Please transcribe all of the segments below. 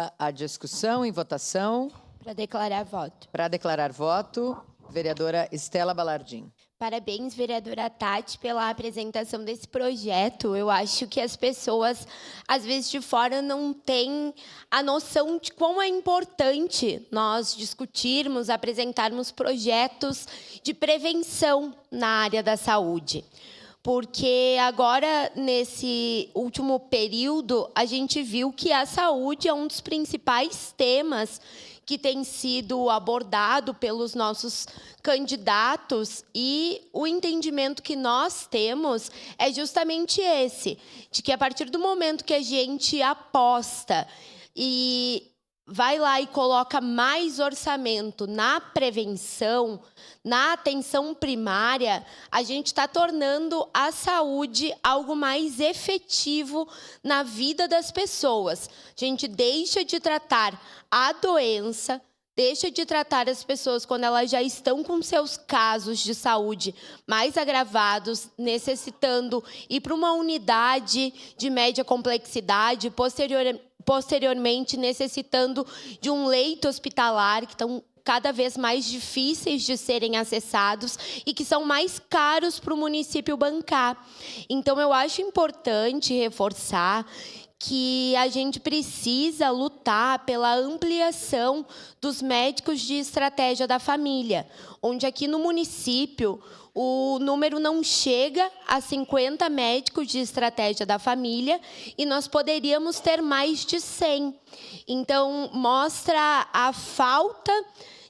Aberta a discussão e votação. Para declarar voto. Para declarar voto, vereadora Estela Balardim. Parabéns, vereadora Tati, pela apresentação desse projeto. Eu acho que as pessoas, às vezes, de fora não têm a noção de quão é importante nós discutirmos, apresentarmos projetos de prevenção na área da saúde. Porque agora, nesse último período, a gente viu que a saúde é um dos principais temas que tem sido abordado pelos nossos candidatos, e o entendimento que nós temos é justamente esse, de que a partir do momento que a gente aposta e vai lá e coloca mais orçamento na prevenção, na atenção primária, a gente está tornando a saúde algo mais efetivo na vida das pessoas. A gente deixa de tratar a doença, deixa de tratar as pessoas quando elas já estão com seus casos de saúde mais agravados, necessitando ir para uma unidade de média complexidade, posteriormente necessitando de um leito hospitalar, que estão cada vez mais difíceis de serem acessados e que são mais caros para o município bancar. Então, eu acho importante reforçar que a gente precisa lutar pela ampliação dos médicos de estratégia da família, onde aqui no município o número não chega a 50 médicos de estratégia da família e nós poderíamos ter mais de 100. Então, mostra a falta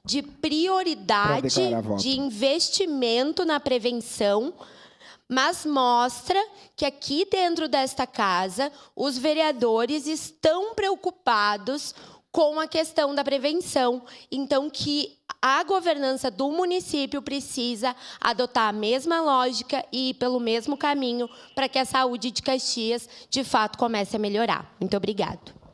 de prioridade, de investimento na prevenção, mas mostra que aqui dentro desta casa, os vereadores estão preocupados com a questão da prevenção. Então, que a governança do município precisa adotar a mesma lógica e ir pelo mesmo caminho para que a saúde de Caxias, de fato, comece a melhorar. Muito obrigada.